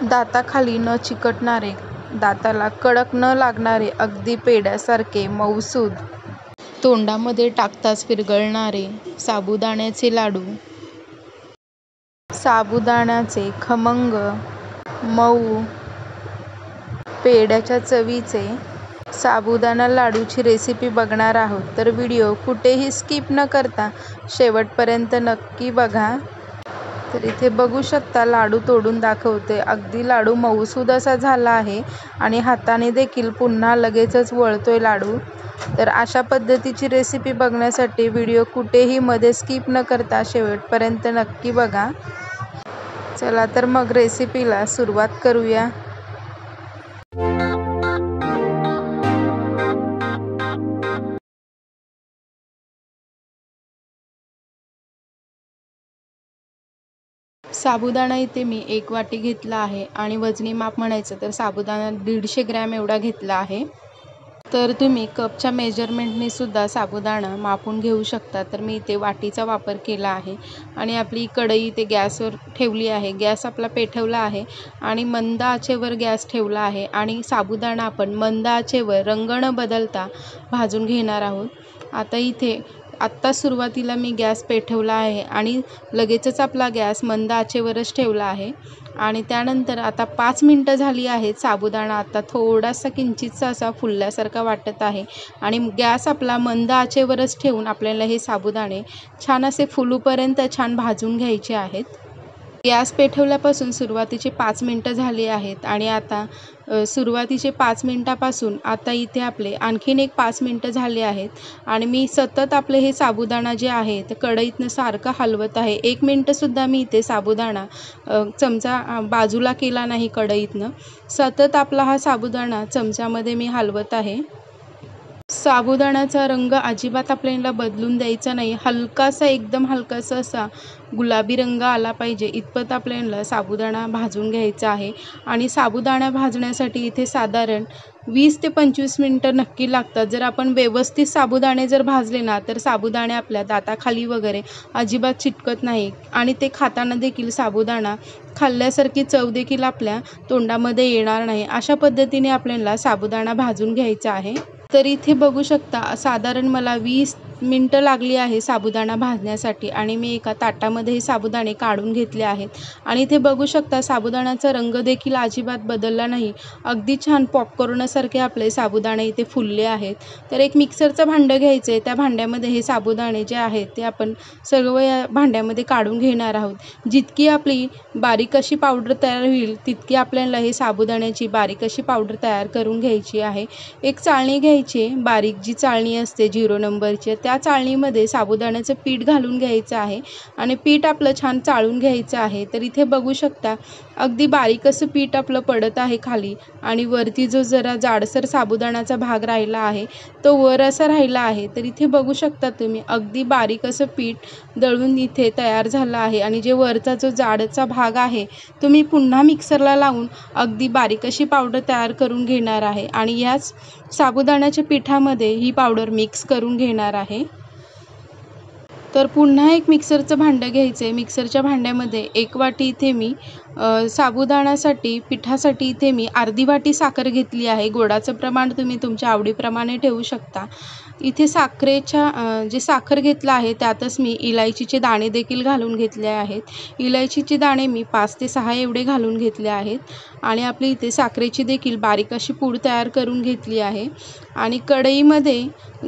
दाताखाली न चिकटणारे, दाताला कडक न लागणारे, अगदी पेढ्यासारखे मऊसूद, तोंडामध्ये टाकताच विरघळणारे साबुदाण्याचे लाडू. साबुदाण्याचे खमंग, मऊ, पेढ्याच्या चवीचे साबुदाणा लाडूची रेसिपी बघणार आहोत, तर व्हिडिओ कुठेही स्किप न करता शेवटपर्यंत नक्की बघा. तर इथे बघू शकता लाडू तोडून दाखवते. अगदी लाडू मऊसूद असा झाला आहे आणि हाताने देखील पुन्हा लगेचच वळतोय लाडू. तर अशा पद्धतीची रेसिपी बघण्यासाठी व्हिडिओ कुठेही मध्ये स्किप न करता शेवटपर्यंत नक्की बघा. चला तर मग रेसिपीला सुरुवात करूया. साबुदाणा इथे मी 1 वाटी घेतला आहे आणि वजनी माप म्हणायचं तर साबुदाणा 150 ग्रॅम एवढा घेतला आहे. तर तुम्ही कपच्या मेजरमेंटने सुद्धा साबुदाणा मापून घेऊ शकता. तर मी इथे वाटीचा वापर केला आहे आणि आपली कढई इथे गॅसवर ठेवली आहे. गॅस आपला पेटवला आहे आणि मंद आचेवर गॅस ठेवला आहे आणि साबुदाणा आपण मंद आचेवर रंग न बदलता भाजून घेणार आहोत. आत्ता सुरुवातीला मी गॅस पेटवला आहे आणि लगेचच आपला गॅस मंद आचेवरच ठेवला आहे आणि त्यानंतर आता 5 मिनटं झाली आहेत. साबुदाणा आता थोडासा किंचितसा असा फुलल्यासारखा वाटत आहे आणि गॅस आपला मंद आचेवरच ठेवून आपल्याला हे साबुदाणे छान असे फुलूपर्यंत छान भाजून घ्यायचे आहेत. गॅस पेटवल्यापासून सुरुवातीचे 5 मिनटं झाली आहेत आणि आता सुरुवातीचे 5 मिनटापासून आता इथे आपले आणखीन एक 5 मिनटं झाले आहेत आणि मी सतत आपले हे साबुदाणा जे आहे ते कढईतनं सारखं हलवत आहे. 1 मिनटंसुद्धा मी इथे साबुदाणा चमचा बाजूला केला नाही कढईतनं. सतत आपला हा साबुदाणा चमच्यामध्ये मी हलवत आहे. साबुदाण्याचा रंग अजिबात आपल्याला बदलून द्यायचा नाही. हलकासा एकदम हलकासा असा गुलाबी रंग आला पाहिजे इतपत आपल्याला साबुदाणा भाजून घ्यायचा आहे आणि साबुदाणा भाजण्यासाठी इथे साधारण 20 ते 25 मिनटं नक्की लागतात. जर आपण व्यवस्थित साबुदाणे जर भाजले ना तर साबुदाणे आपल्या दाताखाली वगैरे अजिबात चिटकत नाही आणि ते खाताना देखील साबुदाणा खाल्ल्यासारखी चव देखील आपल्या तोंडामध्ये येणार नाही. अशा पद्धतीने आपल्याला साबुदाणा भाजून घ्यायचा आहे. तर इथे बघू शकता साधारण मला 20 मिनटं लागली आहे साबुदाणा भाजण्यासाठी आणि मी एका ताटामध्ये हे साबुदाणे काढून घेतले आहेत आणि इथे बघू शकता साबुदाण्याचा रंग देखील अजिबात बदलला नाही. अगदी छान पॉपकॉर्नसारखे आपले साबुदाणे इथे फुलले आहेत. तर एक मिक्सरचं भांडं घ्यायचं आहे. त्या भांड्यामध्ये हे साबुदाणे जे आहेत ते आपण सर्व या भांड्यामध्ये काढून घेणार आहोत. जितकी आपली बारीक अशी पावडर तयार होईल तितकी आपल्याला हे साबुदाण्याची बारीक अशी पावडर तयार करून घ्यायची आहे. एक चाळणी घ्यायची, बारीक जी चाळणी असते 0 नंबरची, त्या चाळणीमध्ये साबुदाण्याचं पीठ घालून घ्यायचं आहे आणि पीठ आपलं छान चाळून घ्यायचं आहे. तर इथे बघू शकता अगदी बारीक असं पीठ आपलं पडत आहे खाली आणि वरती जो जरा जाडसर साबुदाण्याचा भाग राहिला आहे तो वर असा राहिला आहे. तर इथे बघू शकता तुम्ही अगदी बारीक असं पीठ दळून इथे तयार झालं आहे आणि जे वरचा जो जाडचा भाग आहे तुम्ही पुन्हा मिक्सरला लावून अगदी बारीक अशी पावडर तयार करून घेणार आहे आणि याच साबुदाण्याच्या पिठामध्ये ही पावडर मिक्स करून घेणार आहे. तर पुन्हा एक मिक्सरचं भांडं घ्यायचं आहे. मिक्सरच्या भांड्यामध्ये 1 वाटी इथे मी साबुदाण्यासाठी पिठासाठी इथे मी अर्धी वाटी साखर घेतली आहे. गोडाचं प्रमाण तुम्ही तुमच्या आवडीप्रमाणे ठेवू शकता. इथे जे साखर घेतलं आहे त्यातच मी इलायचीचे दाणे देखील घालून घेतले आहेत. इलायचीचे दाणे मी 5 ते 6 एवढे घालून घेतले आहेत आणि आपली इथे साखरेची देखील बारीक अशी पूड तयार करून घेतली आहे आणि कढईमध्ये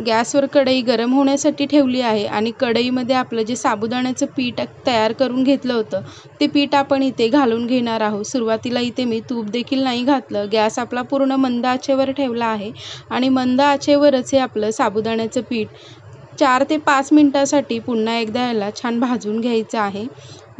गॅसवर कढई गरम होण्यासाठी ठेवली आहे आणि कढईमध्ये आपलं जे साबुदाण्याचं पीठ तयार करून घेतलं होतं ते पीठ आपण इथे घालून घेणार आहोत. सुरुवातीला इथे मी तूप देखील नाही घातलं. गॅस आपला पूर्ण मंद आचेवर ठेवला आहे आणि मंद आचेवरच हे आपलं साबुदाण्याचं पीठ 4 ते 5 मिनटासाठी पुन्हा एकदा याला छान भाजून घ्यायचं आहे.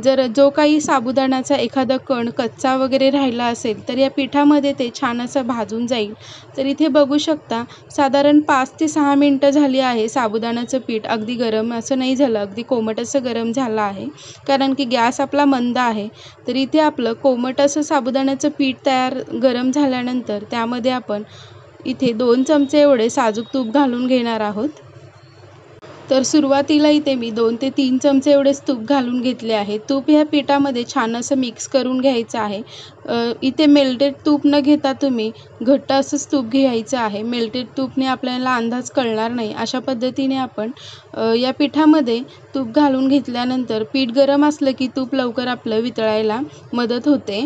जर जो काही साबुदाण्याचा एखादा कण कच्चा वगैरे राहिला असेल तर या पिठामध्ये ते छान असं भाजून जाईल. तर इथे बघू शकता साधारण 5 ते 6 मिनटं झाली आहे. साबुदाण्याचं पीठ अगदी गरम असं नाही झालं, अगदी कोमट असं गरम झालं आहे कारण की गॅस आपला मंद आहे. तर इथे आपलं कोमट असं साबुदाण्याचं पीठ गरम झाल्यानंतर त्यामध्ये आपण इथे 2 चमचे एवढे साजूक तूप घालून घेणार आहोत. तर सुरुवातीला इथे मी 2 ते 3 चमचे एवढेच तूप घालून घेतले आहे. तूप ह्या पिठामध्ये छान असं मिक्स करून घ्यायचं आहे. इथे मेल्टेड तूप न घेता तुम्ही घट्ट असंच तूप घ्यायचं आहे. मेल्टेड तूपने आपल्याला अंदाज कळणार नाही. अशा पद्धतीने आपण या पिठामध्ये तूप घालून घेतल्यानंतर पीठ गरम असलं की तूप लवकर आपलं वितळायला मदत होते.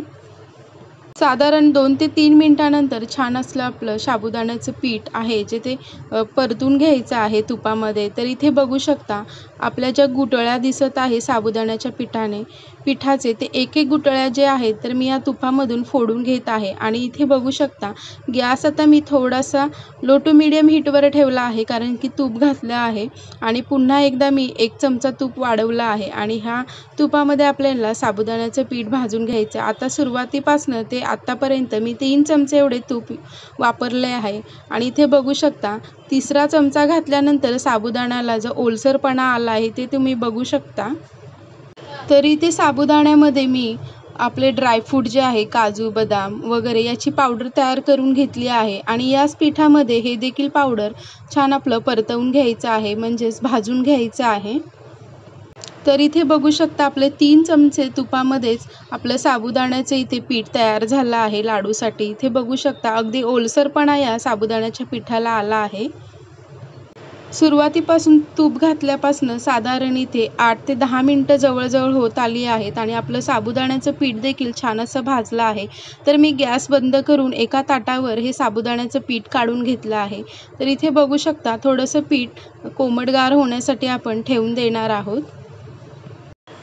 साधारण 2 ते 3 मिनिटानंतर छान असलं आपलं साबुदाण्याचं पीठ आहे जे ते परतून घ्यायचं आहे तुपामध्ये. तर इथे बघू शकता आपल्या ज्या गुठळ्या दिसत आहे साबुदाण्याच्या पिठाचे ते एक एक गुठळ्या जे आहेत तर मी या तुपामधून फोडून घेत आहे. आणि इथे बघू शकता गॅस आता मी थोडासा लो टू मीडियम हीटवर ठेवला आहे, कारण की तूप घातलं आहे. आणि पुन्हा एकदा मी 1 चमचा तूप वाढवलं आहे आणि ह्या तुपामध्ये आपल्याला साबुदाण्याचं पीठ भाजून घ्यायचं. आता सुरुवातीपासून ते आत्तापर्यंत मी 3 चमचे एवढे तूप वापरले आहे. आणि इथे बघू शकता तिसरा चमचा घातल्यानंतर साबुदाण्याला जो ओलसरपणा आला आहे ते तुम्ही बघू शकता. तर इथे साबुदाण्यामध्ये मी आपले ड्रायफ्रूट जे आहे काजू, बदाम वगैरे याची पावडर तयार करून घेतली आहे. आणि याच पिठामध्ये हे देखील पावडर छान आपलं परतवून घ्यायचं आहे, म्हणजेच भाजून घ्यायचं आहे. तर इथे बघू शकता आपले 3 चमचे तुपामध्येच आपलं साबुदाण्याचं इथे पीठ तयार झालं आहे लाडूसाठी. इथे बघू शकता अगदी ओलसरपणा या साबुदाण्याच्या पिठाला आला आहे. सुरुवातीपासून तूप घातल्यापासून साधारण इथे 8 ते 10 मिनिटं जवळजवळ होत आली आहेत आणि आपलं साबुदाण्याचं पीठ देखील छान असं भाजलं आहे. तर मी गॅस बंद करून एका ताटावर हे साबुदाण्याचं पीठ काढून घेतलं आहे. तर इथे बघू शकता थोडंसं पीठ कोमटगार होण्यासाठी आपण ठेवून देणार आहोत.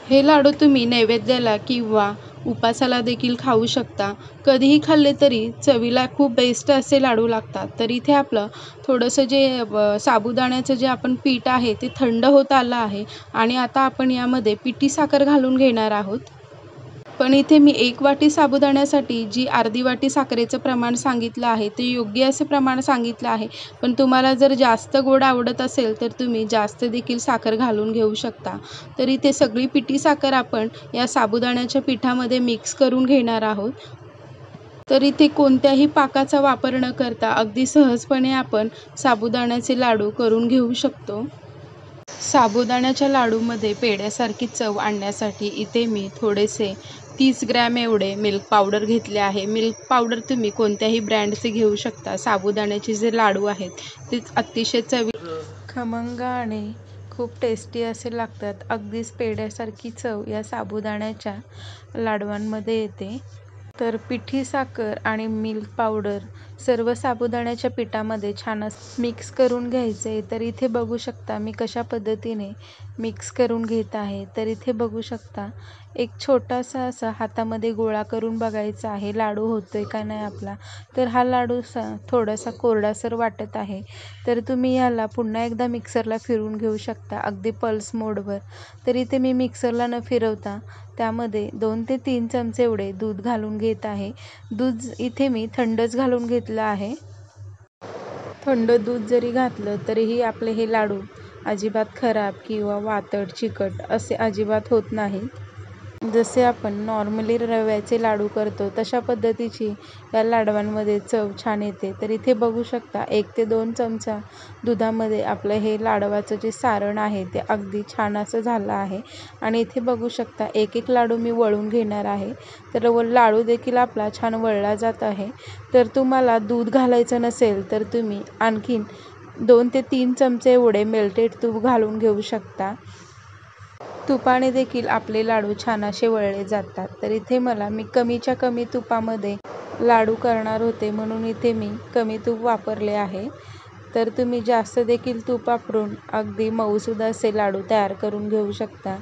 हे लाडू तुम्ही नैवेद्याला किंवा उपासाला देखील खाऊ शकता. कधीही खाल्ले तरी चवीला खूप बेस्ट असे लाडू लागतात. तर इथे आपलं थोडंसं जे साबुदाण्याचं जे आपण पीठ आहे ते थंड होत आलं आहे आणि आता आपण यामध्ये पिठी साखर घालून घेणार आहोत. पण इथे मी 1 वाटी साबुदाण्यासाठी जी अर्धी वाटी साखरेचं प्रमाण सांगितलं आहे ते योग्य असे प्रमाण सांगितलं आहे. पण तुम्हाला जर जास्त गोड आवडत असेल तर तुम्ही जास्त देखील साखर घालून घेऊ शकता. तर इथे सगळी पिठी साखर आपण या साबुदाण्याच्या पिठामध्ये मिक्स करून घेणार आहोत. तर इथे कोणत्याही पाकाचा वापर न करता अगदी सहजपणे आपण साबुदाण्याचे लाडू करून घेऊ शकतो. साबुदाण्याच्या लाडूमध्ये पेढ्यासारखी चव आणण्यासाठी इथे मी थोडेसे 30 ग्रॅम एवढे मिल्क पावडर घेतले आहे. मिल्क पावडर तुम्ही कोणत्याही ब्रँडचे घेऊ शकता. साबुदाण्याचे जे लाडू आहेत ते अतिशय खमंग आणि खूप टेस्टी असे लागतात. अगदीच पेढ्यासारखी चव या साबुदाण्याच्या लाडवांमध्ये येते. तर पिठी साखर आणि मिल्क पावडर सर्व साबुदाण्याच्या पिठामध्ये छान मिक्स करून घ्यायचे. तर इथे बघू शकता मी कशा पद्धतीने मिक्स करून घेत आहे. तर इथे बघू शकता एक छोटासा असा हातामध्ये गोळा करून बघायचा आहे लाडू होतोय का नाही आपला. तर हा लाडू थोडासा कोरडासर वाटत आहे. तर तुम्ही याला पुन्हा एकदा मिक्सरला फिरवून घेऊ शकता अगदी पल्स मोडवर. तर इथे मी मिक्सरला न फिरवता त्यामध्ये 2 ते 3 चमचे एवढे दूध घालून घेत आहे. दूध इथे मी थंडच घालून घेतलं आहे. थंड दूध जरी घातलं तरीही आपले हे लाडू अजिबात खराब किंवा वातड चिकट असे अजिबात होत नाहीत. जसे आपण नॉर्मली रव्याचे लाडू करतो तशा पद्धतीची या लाडवांमध्ये चव छान येते. तर इथे बघू शकता 1 ते 2 चमचा दुधामध्ये आपलं हे लाडवाचं जे सारण आहे ते अगदी छान असं झालं आहे. आणि इथे बघू शकता एक एक लाडू मी वळून घेणार आहे. तर लाडू देखील आपला छान वळला जात आहे. तर तुम्हाला दूध घालायचं नसेल तर तुम्ही आणखीन 2 ते 3 चमचे एवढे मेल्टेड तूप घालून घेऊ शकता. तुपाने देखील आपले लाडू छान असे वळले जातात. तर इथे मी कमीच्या कमी तुपामध्ये लाडू करणार होते म्हणून इथे मी कमी तूप वापरले आहे. तर तुम्ही जास्त देखील तूप वापरून अगदी मऊसूद असे लाडू तयार करून घेऊ शकता.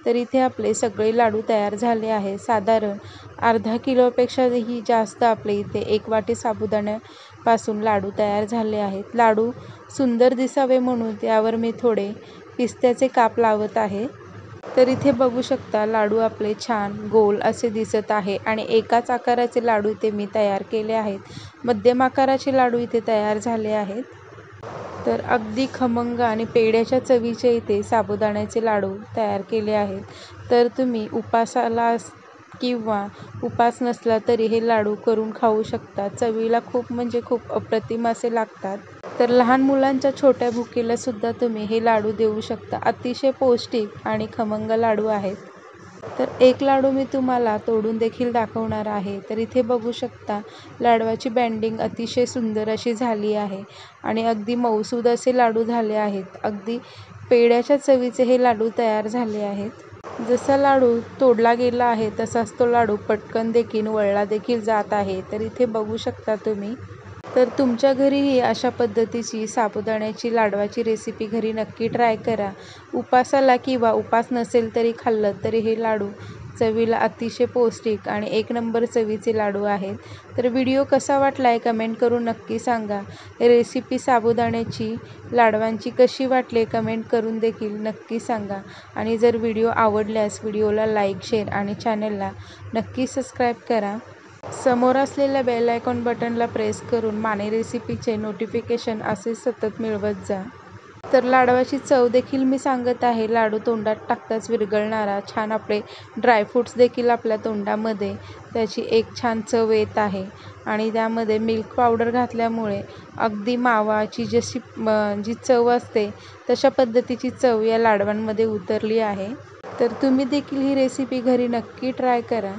तर इथे आपले सगळे लाडू तयार झाले आहे. साधारण अर्धा किलोपेक्षाही जास्त आपले इथे 1 वाटी साबुदाण्यापासून लाडू तयार झाले आहेत. लाडू सुंदर दिसावे म्हणून त्यावर मी थोडे पिस्त्याचे काप लावत आहे. तर इथे बघू शकता लाडू आपले छान गोल असे दिसत आहे आणि एकाच आकाराचे लाडू इथे मी तयार केले आहेत. मध्यम आकाराचे लाडू इथे तयार झाले आहेत. तर अगदी खमंग आणि पेढ्याच्या चवीचे इथे साबुदाण्याचे लाडू तयार केले आहेत. तर तुम्ही उपासाला किंवा उपास नसला तरी हे लाडू करून खाऊ शकता. चवीला खूप म्हणजे खूप अप्रतिम असे लागतात. तर लहान मुलांच्या छोट्या भुकेला सुद्धा तुम्ही हे लाडू देऊ शकता. अतिशय पौष्टिक आणि खमंग लाडू आहेत. तर एक लाडू मी तुम्हाला तोडून देखील दाखवणार आहे. तर इथे बघू शकता लाडवाची बँडिंग अतिशय सुंदर अशी झाली आहे आणि अगदी मऊसूद असे लाडू झाले आहेत. अगदी पेढ्याच्या चवीचे हे लाडू तयार झाले आहेत. जसा लाडू तोडला गेला आहे तसाच तो लाडू पटकन देखील वळला देखील जात आहे. तर इथे बघू शकता तुम्ही. तर तुमच्या घरीही अशा पद्धतीची साबुदाण्याची लाडवाची रेसिपी घरी नक्की ट्राय करा. उपासाला किंवा उपास नसेल तरी खाल्लं तरी हे लाडू चवीला अतिशय पौष्टिक आणि एक नंबर चवीचे लाडू आहेत. तर व्हिडिओ कसा वाटलाय कमेंट करून नक्की सांगा. रेसिपी साबुदाण्याची लाडवांची कशी वाटली कमेंट करून देखील नक्की सांगा. आणि जर व्हिडिओ आवडल्यास व्हिडिओला लाईक, शेअर आणि चॅनलला नक्की सबस्क्राईब करा. समोर असलेल्या बेल आयकॉन बटनला प्रेस करून माने रेसिपीचे नोटिफिकेशन असे सतत मिळवत जा. तर लाडवाची चव देखील मी सांगत आहे. लाडू तोंडात टाकताच विरघळणारा छान आपले ड्रायफ्रूट्स देखील आपल्या तोंडामध्ये त्याची एक छान चव येत आहे आणि त्यामध्ये मिल्क पावडर घातल्यामुळे अगदी मावाची जी चव असते तशा पद्धतीची चव या लाडवांमध्ये उतरली आहे. तर तुम्ही देखील ही रेसिपी घरी नक्की ट्राय करा.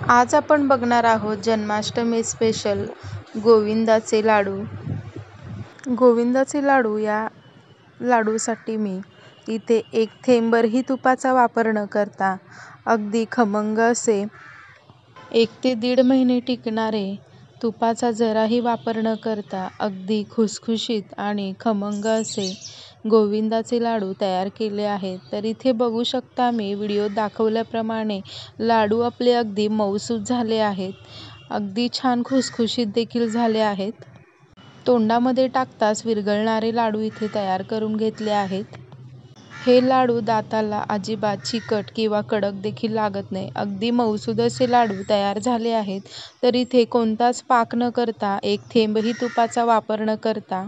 आज आपण बघणार आहोत जन्माष्टमी स्पेशल गोविंदाचे लाडू. गोविंदाचे लाडू या लाडूसाठी मी इथे एक थेंबभरही तुपाचा वापर न करता अगदी खमंग असे 1 ते 1.5 महिने टिकणारे तुपाचा जराही वापर न करता अगदी खुसखुशीत आणि खमंग असे गोविंदाचे लाडू तयार केले आहेत. तर इथे बघू शकता मी व्हिडिओत दाखवल्याप्रमाणे लाडू आपले अगदी मऊसूद झाले आहेत. अगदी छान खुसखुशीत देखील झाले आहेत. तोंडामध्ये टाकताच विरघळणारे लाडू इथे तयार करून घेतले आहेत. हे लाडू दाताला अजिबात चिकट किंवा कडक देखील लागत नाही. अगदी मऊसूद असे लाडू तयार झाले आहेत. तर इथे कोणताच पाक न करता एक थेंबही तुपाचा वापर न करता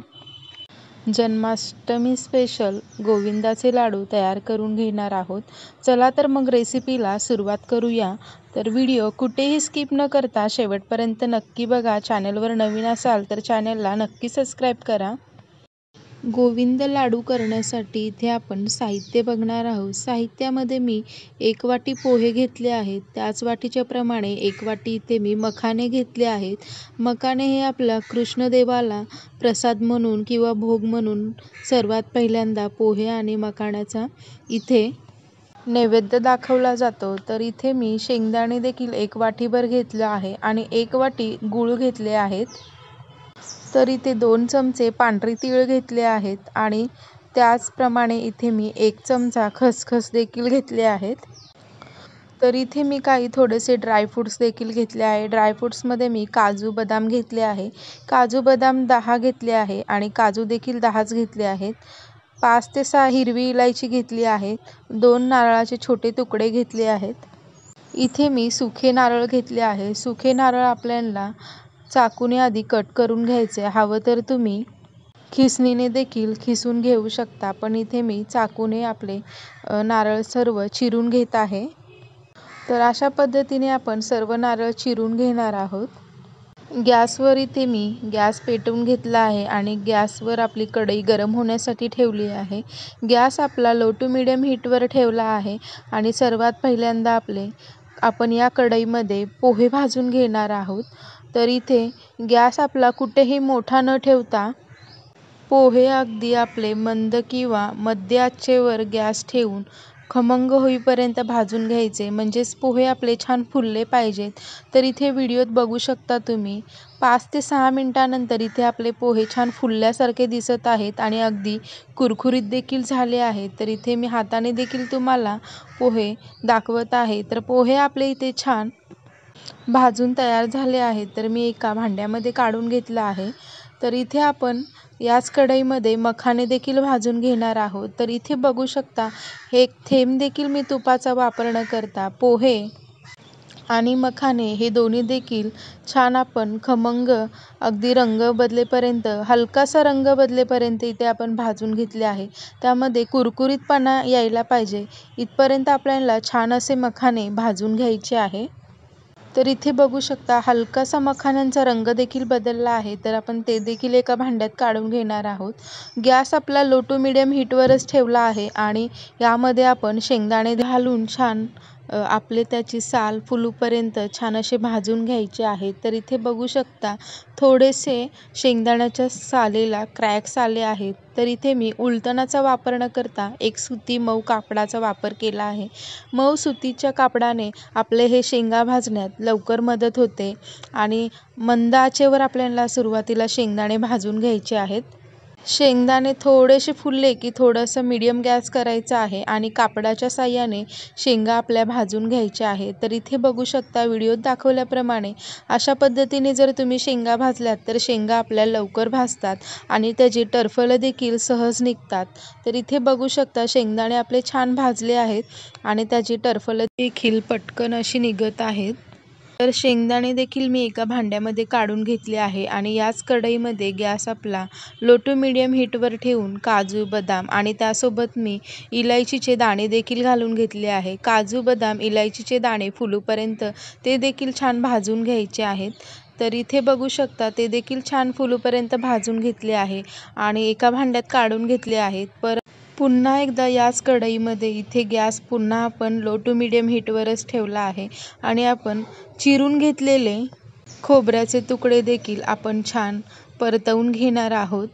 जन्माष्टमी स्पेशल गोविंदाचे लाडू तयार करून घेणार आहोत. चला तर मग रेसिपीला सुरुवात करूया. तर व्हिडिओ कुठेही स्किप न करता शेवटपर्यंत नक्की बघा. चॅनलवर नवीन असाल तर चॅनलला नक्की सबस्क्राईब करा. गोविंद लाडू करण्यासाठी इथे आपण साहित्य बघणार आहोत. साहित्यामध्ये मी 1 वाटी पोहे घेतले आहेत. त्याच वाटीच्या प्रमाणे 1 वाटी इथे मी मखाणे घेतले आहेत. मखाणे हे आपल्या कृष्णदेवाला प्रसाद म्हणून किंवा भोग म्हणून सर्वात पहिल्यांदा पोहे आणि मखाण्याचा इथे नैवेद्य दाखवला जातो. तर इथे मी शेंगदाणे देखील 1 वाटीभर घेतलं आहे आणि 1 वाटी गूळ घेतले आहेत. तर इथे 2 चमचे पांढरी तीळ घेतले आहेत आणि त्याचप्रमाणे इथे मी 1 चमचा खसखस देखील घेतले आहेत. तर इथे मी काही थोडेसे ड्रायफ्रूट्स देखील घेतले आहे. ड्रायफ्रूट्समध्ये मी काजू बदाम घेतले आहे. काजू बदाम 10 घेतले आहे आणि काजू देखील 10च घेतले आहेत. 5 ते 6 हिरवी इलायची घेतली आहे. 2 नारळाचे छोटे तुकडे घेतले आहेत. इथे मी सुखे नारळ घेतले आहे. सुखे नारळ आपल्याला चाकूने आधी कट करून घ्यायचे. हवं तर तुम्ही खिसणीने देखील खिसून घेऊ शकता. पण इथे मी चाकूने आपले नारळ सर्व चिरून घेत आहे. तर अशा पद्धतीने आपण सर्व नारळ चिरून घेणार आहोत. गॅसवर इथे मी गॅस पेटवून घेतला आहे आणि गॅसवर आपली कढई गरम होण्यासाठी ठेवली आहे. गॅस आपला लो टू मीडियम हीटवर ठेवला आहे आणि सर्वात पहिल्यांदा आपण या कढईमध्ये पोहे भाजून घेणार आहोत. तर इथे गॅस आपला कुठेही मोठा न ठेवता पोहे अगदी आपले मंद किंवा मध्य आचेवर गॅस ठेवून खमंग होईपर्यंत भाजून घ्यायचे. म्हणजेच पोहे आपले छान फुलले पाहिजेत. तर इथे व्हिडिओत बघू शकता तुम्ही 5 ते 6 मिनिटानंतर इथे आपले पोहे छान फुलल्यासारखे दिसत आहेत आणि अगदी कुरकुरीत देखील झाले आहेत. तर इथे मी हाताने देखील तुम्हाला पोहे दाखवत आहे. तर पोहे आपले इथे छान भाजून तयार झाले आहेत. तर मी एका भांड्यामध्ये काढून घेतलं आहे. तर इथे आपण याच कढईमध्ये मखाणे देखील भाजून घेणार आहोत. तर इथे बघू शकता एक थेंब देखील मी तुपाचा वापर न करता पोहे आणि मखाने हे दोन्ही देखील छान आपण खमंग अगदी रंग बदलेपर्यंत, हलकासा रंग बदलेपर्यंत इथे आपण भाजून घेतले आहे. त्यामध्ये कुरकुरीतपणा यायला पाहिजे इथपर्यंत आपल्याला छान असे मखाने भाजून घ्यायचे आहे. तर इथे बघू शकता हलकासा मखाण्यांचा रंग देखील बदलला आहे. तर आपण ते देखील एका भांड्यात काढून घेणार आहोत. गॅस आपला लो टू मिडियम हीटवरच ठेवला आहे आणि यामध्ये आपण शेंगदाणे घालून छान आपले त्याची साल फुलूपर्यंत छान असे भाजून घ्यायचे आहे. तर इथे बघू शकता थोडेसे शेंगदाण्याच्या सालीला क्रॅक्स आले आहेत. तर इथे मी उलटणाचा वापर न करता एक सुती मऊ कापडाचा वापर केला आहे. मऊ सुतीच्या कापडाने आपले हे शेंगा भाजण्यात लवकर मदत होते आणि मंद आचेवर आपल्याला सुरुवातीला शेंगदाणे भाजून घ्यायचे आहेत. शेंगदाणे थोडेसे फुलले की थोडंसं मीडियम गॅस करायचा आहे आणि कापडाच्या साहाय्याने शेंगा आपल्या भाजून घ्यायच्या आहेत. तर इथे बघू शकता व्हिडिओत दाखवल्याप्रमाणे अशा पद्धतीने जर तुम्ही शेंगा भाजल्यात तर शेंगा आपल्या लवकर भाजतात आणि त्याची टरफलं देखील सहज निघतात. तर इथे बघू शकता शेंगदाणे आपले छान भाजले आहेत आणि त्याची टरफलं देखील पटकन अशी निघत आहेत. तर शेंगदाणे देखील मी एका भांड्यामध्ये काढून घेतले आहे आणि याच कढईमध्ये गॅस आपला लो टू मिडियम हीटवर ठेवून काजू, बदाम आणि त्यासोबत मी इलायचीचे दाणे देखील घालून घेतले आहे. काजू, बदाम, इलायचीचे दाणे फुलूपर्यंत ते देखील छान भाजून घ्यायचे आहेत. तर इथे बघू शकता ते देखील छान फुलूपर्यंत भाजून घेतले आहे आणि एका भांड्यात काढून घेतले आहेत. पुन्हा एकदा याच कढईमध्ये इथे गॅस पुन्हा आपण लो टू मिडियम हीटवरच ठेवला आहे आणि आपण चिरून घेतलेले खोबऱ्याचे तुकडे देखील आपण छान परतवून घेणार आहोत.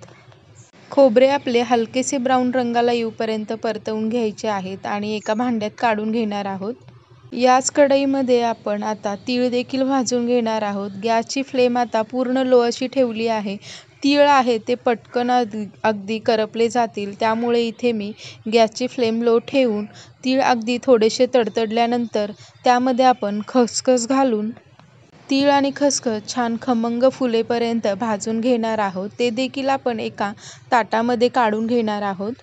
खोबरे आपले हलकेसे ब्राऊन रंगाला येऊपर्यंत परतवून घ्यायचे आहेत आणि एका भांड्यात काढून घेणार आहोत. याच कढईमध्ये आपण आता तीळ देखील भाजून घेणार आहोत. गॅसची फ्लेम आता पूर्ण लो अशी ठेवली आहे. तीळ आहे ते पटकन अगदी करपले जातील, त्यामुळे इथे मी गॅसची फ्लेम लो ठेवून तीळ अगदी थोडेसे तडतडल्यानंतर त्यामध्ये आपण खसखस घालून तीळ आणि खसखस छान खमंग फुलेपर्यंत भाजून घेणार आहोत. ते देखील आपण एका ताटामध्ये काढून घेणार आहोत.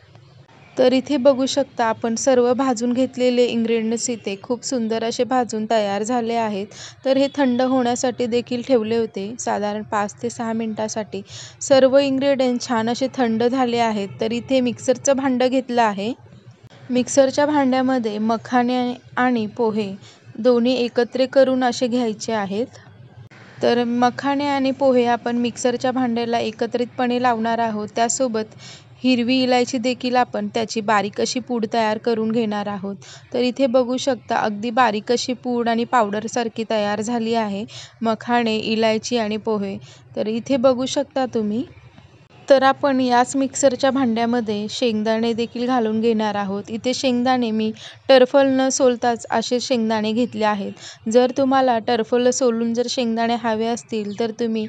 तर इथे बघू शकता आपण सर्व भाजून घेतलेले इन्ग्रेडियंट्स इथे खूप सुंदर असे भाजून तयार झाले आहेत. तर हे थंड होण्यासाठी देखील ठेवले होते साधारण 5 ते 6 मिनिटासाठी. सर्व इन्ग्रेडियंट छान असे थंड झाले आहेत. तर इथे मिक्सरचं भांडं घेतलं आहे. मिक्सरच्या भांड्यामध्ये मखाणे आणि पोहे दोन्ही एकत्र करून असे घ्यायचे आहेत. तर मखाणे आणि पोहे आपण मिक्सरच्या भांड्याला एकत्रितपणे लावणार आहोत. त्यासोबत हिरवी इलायची देखील आपण त्याची बारीक अशी पूड तयार करून घेणार आहोत. तर इथे बघू शकता अगदी बारीक अशी पूड आणि पावडरसारखी तयार झाली आहे मखाणे, इलायची आणि पोहे. तर इथे बघू शकता तुम्ही. तर आपण याच मिक्सरच्या भांड्यामध्ये शेंगदाणे देखील घालून घेणार आहोत. इथे शेंगदाणे मी टरफल न सोलताच असे शेंगदाणे घेतले आहेत. जर तुम्हाला टरफल सोलून जर शेंगदाणे हवे असतील तर तुम्ही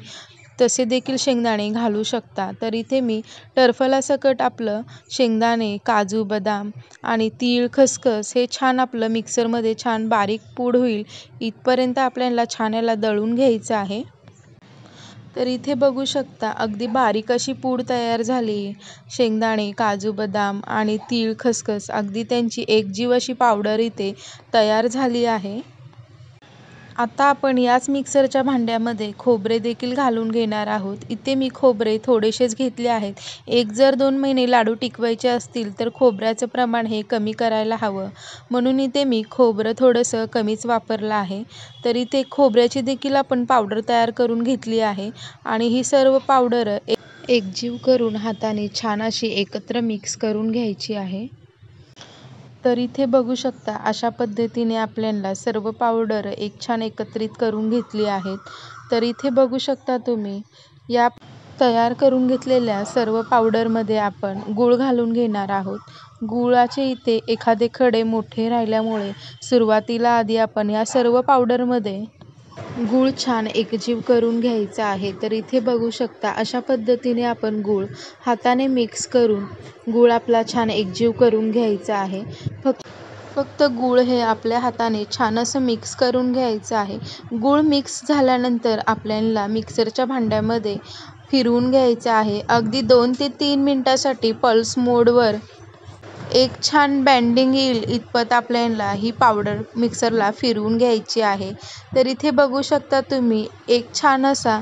तसे देखील शेंगदाणे घालू शकता. तर इथे मी टरफलासकट आपलं शेंगदाणे, काजू, बदाम आणि तीळ, खसखस हे छान आपलं मिक्सरमध्ये छान बारीक पूड होईल इथपर्यंत आपल्याला छान याला दळून घ्यायचं आहे. तर इथे बघू शकता अगदी बारीक अशी पूड तयार झाली. शेंगदाणे, काजू, बदाम आणि तीळ, खसखस अगदी त्यांची एकजीव अशी पावडर इथे तयार झाली आहे. आता आपण याच मिक्सरच्या भांड्यामध्ये खोबरे देखील घालून घेणार आहोत. इथे मी खोबरे थोडेसेच घेतले आहेत. जर 2 महिने लाडू टिकवायचे असतील तर खोबऱ्याचं प्रमाण हे कमी करायला हवं, म्हणून इथे मी खोबरं थोडंसं कमीच वापरलं आहे. तर इथे खोबऱ्याची देखील आपण पावडर तयार करून घेतली आहे आणि ही सर्व पावडर एकजीव करून हाताने छान अशी एकत्र मिक्स करून घ्यायची आहे. तर इथे बघू शकता अशा पद्धतीने आपल्याला सर्व पावडर एक छान एकत्रित करून घेतली आहेत. तर इथे बघू शकता तुम्ही या तयार करून घेतलेल्या सर्व पावडरमध्ये आपण गूळ घालून घेणार आहोत. गुळाचे इथे एखादे खडे मोठे राहिल्यामुळे सुरुवातीला आधी आपण या सर्व पावडरमध्ये गूळ छान एकजीव करून घ्यायचा आहे. तर इथे बघू शकता अशा पद्धतीने आपण गूळ हाताने मिक्स करून गूळ आपला छान एकजीव करून घ्यायचा आहे. फक्त गूळ हे आपल्या हाताने छान असं मिक्स करून घ्यायचं आहे. गूळ मिक्स झाल्यानंतर आपल्याला मिक्सरच्या भांड्यामध्ये फिरवून घ्यायचं आहे. अगदी 2 ते 3 मिनिटासाठी पल्स मोडवर एक छान बँडिंग येईल इतपत आपल्याला ही पावडर मिक्सरला फिरवून घ्यायची आहे. तर इथे बघू शकता तुम्ही एक छान असा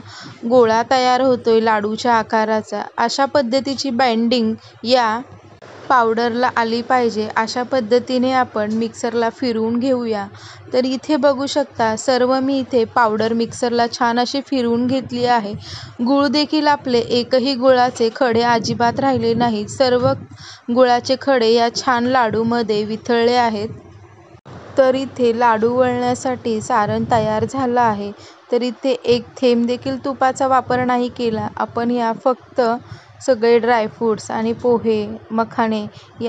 गोळा तयार होतोय लाडूच्या आकाराचा. अशा पद्धतीची बाइंडिंग या पावडरला आली पाहिजे. अशा पद्धतीने आपण मिक्सरला फिरवून घेऊया. तर इथे बघू शकता सर्व मी इथे पावडर मिक्सरला छान अशी फिरवून घेतली आहे. गूळ देखील आपले एकही गुळाचे खडे अजिबात राहिले नाहीत. सर्व गुळाचे खडे या छान लाडूमध्ये वितळले आहेत. तर इथे लाडू वळण्यासाठी सारण तयार झालं आहे. तर इथे एक थेंब देखील तुपाचा वापर नाही केला. आपण या फक्त सगळे ड्रायफ्रूट्स आणि पोहे, मखाणे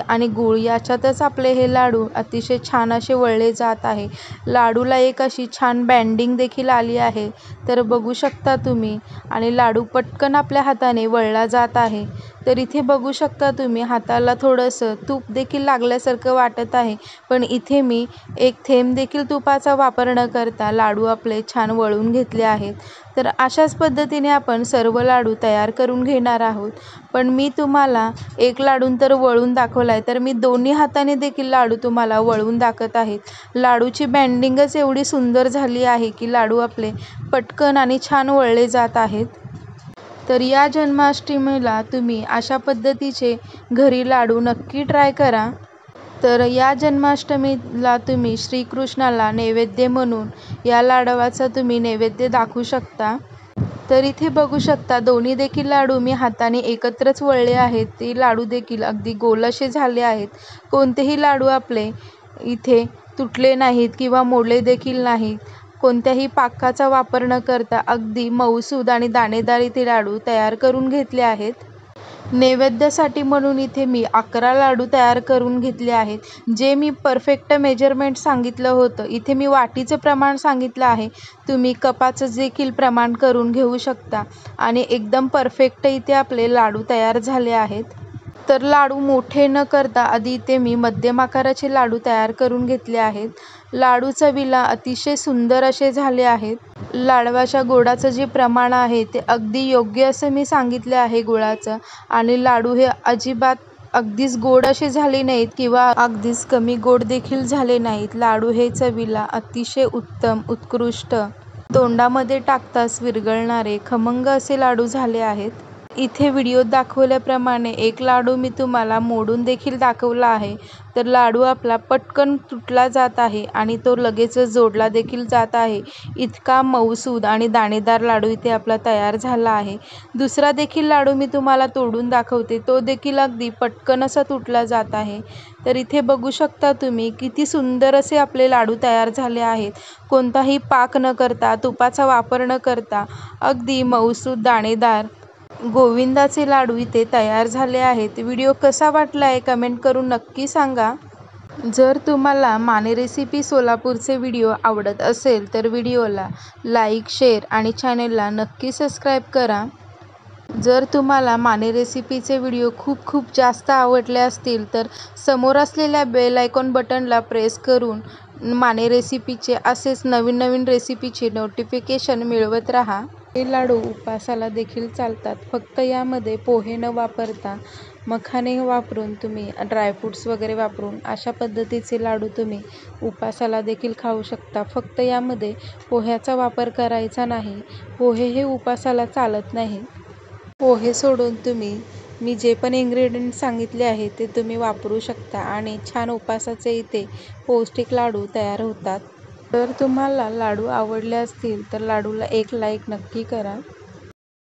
आणि गूळ याच्यातच आपले हे लाडू अतिशय छान असे वळले जात आहे. लाडूला एक अशी छान बँडिंग देखील आली आहे. तर बघू शकता तुम्ही आणि लाडू पटकन आपल्या हाताने वळला जात आहे. तर इथे बघू शकता तुम्ही हाताला थोडंसं तूप देखील लागल्यासारखं वाटत आहे. पण इथे मी एक थेंब देखील तुपाचा वापर न करता लाडू आपले छान वळून घेतले आहेत. तर अशाच पद्धतीने आपण सर्व लाडू तयार करून घेणार आहोत. पण मी तुम्हाला एक लाडू तर वळून दाखवला आहे, तर मी दोन्ही हाताने देखील लाडू तुम्हाला वळून दाखवत आहेत. लाडूची बँडिंगच एवढी सुंदर झाली आहे की लाडू आपले पटकन आणि छान वळले जात आहेत. तर या जन्माष्टमीला तुम्ही अशा पद्धतीचे घरी लाडू नक्की ट्राय करा. तर या जन्माष्टमीला तुम्ही श्रीकृष्णाला नैवेद्य म्हणून या लाडवाचा तुम्ही नैवेद्य दाखवू शकता. तर इथे बघू शकता दोन्ही देखील लाडू मी हाताने एकत्रच वळले आहेत. ते लाडू देखील अगदी गोल असे झाले आहेत. कोणतेही लाडू आपले इथे तुटले नाहीत किंवा मोडले देखील नाहीत. कोणत्याही पाकाचा वापर न करता अगदी मऊसूद आणि दाणेदार इथे लाडू तयार करून घेतले आहेत. नैवेद्यासाठी म्हणून इथे मी 11 लाडू तयार करून घेतले आहेत. जे मी परफेक्ट मेजरमेंट सांगितलं होतं, इथे मी वाटीचं प्रमाण सांगितलं आहे. तुम्ही कपाचं देखील प्रमाण करून घेऊ शकता आणि एकदम परफेक्ट इथे आपले लाडू तयार झाले आहेत. तर लाडू मोठे न करता आधी इथे मी मध्यम आकाराचे लाडू तयार करून घेतले आहेत. लाडू चवीला अतिशय सुंदर असे झाले आहेत. लाडवाच्या गोडाचं जे प्रमाण आहे ते अगदी योग्य असं मी सांगितले आहे गुळाचं. आणि लाडू हे अजिबात अगदीच गोड असे झाले नाहीत किंवा अगदीच कमी गोड देखील झाले नाहीत. लाडू हे चवीला अतिशय उत्तम, उत्कृष्ट, तोंडामध्ये टाकताच विरघळणारे खमंग असे लाडू झाले आहेत. इथे व्हिडिओत दाखवल्याप्रमाणे एक लाडू मी तुम्हाला मोडून देखील दाखवला आहे. तर लाडू आपला पटकन तुटला जात आहे आणि तो लगेचच जोडला देखील जात आहे. इतका मऊसूद आणि दाणेदार लाडू इथे आपला तयार झाला आहे. दुसरा देखील लाडू मी तुम्हाला तोडून दाखवते. तो देखील अगदी पटकन असा तुटला जात आहे. तर इथे बघू शकता तुम्ही किती सुंदर असे आपले लाडू तयार झाले आहेत. कोणताही पाक न करता, तुपाचा वापर न करता अगदी मऊसूद दाणेदार गोविंदाचे लाडू इथे तयार झाले आहेत. व्हिडिओ कसा वाटला आहे कमेंट करून नक्की सांगा. जर तुम्हाला माने रेसिपी सोलापूरचे व्हिडिओ आवडत असेल तर व्हिडिओला लाईक, शेअर आणि चॅनेलला नक्की सबस्क्राईब करा. जर तुम्हाला माने रेसिपीचे व्हिडिओ खूप जास्त आवडले असतील तर समोर असलेल्या बेल आयकॉन बटनला प्रेस करून माने रेसिपीचे असेच नवीन रेसिपीचे नोटिफिकेशन मिळवत राहा. हे लाडू उपासाला देखील चालतात. फक्त यामध्ये पोहे न वापरता मखाणे वापरून तुम्ही ड्रायफ्रूट्स वगैरे वापरून अशा पद्धतीचे लाडू तुम्ही उपासाला देखील खाऊ शकता. फक्त यामध्ये पोह्याचा वापर करायचा नाही. पोहे हे उपासाला चालत नाही. पोहे सोडून तुम्ही मी जे पण इन्ग्रेडियंट सांगितले आहेत ते तुम्ही वापरू शकता आणि छान उपासाचे इथे पौष्टिक लाडू तयार होतात. जर तुम्हाला लाडू आवडले असतील तर लाडूला एक लाईक नक्की करा.